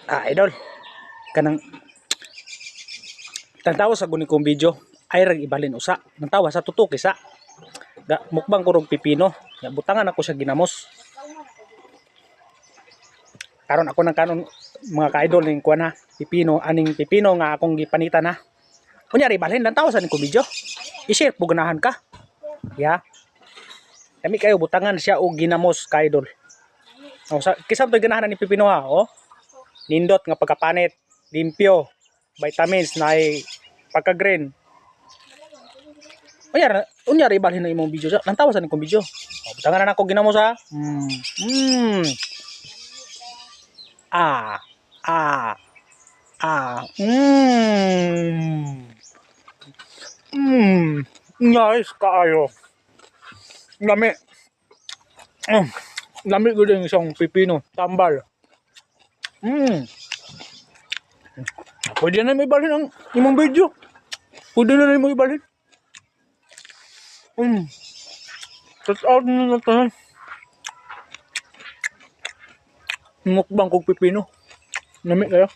Idol, kanang tantawa sa guni kong video ay rag ibalin usa. Nantawa sa tutok isa. Mukbang kurog pipino. Ya butangan ako sa ginamos. Karon ako nang kanon mga ka-idol ning kuan ha. Pipino aning pipino nga akong gipanitan ha. Kunyari balhin nantawa sa ning ko video. I-share po ganahan ka. Ya. Kami kayo butangan siya og ginamos ka-idol. Oh, kisam to ganahan ni pipino ha, oh. Nindot nga pagkapanit, limpyo, vitamins na ay pagka-green. Unyari balhin na imong video. Nantawa sa nikong video. Oh, butangan na ako ginamos ha. Nice kaayo. Lami. Lami ko din isang pipino, tambal. Pwede na may ibalhin ang imong video. Pwede na mo ibalhin. Touch out na natin. Mukbang kong pipino. Lami kayo.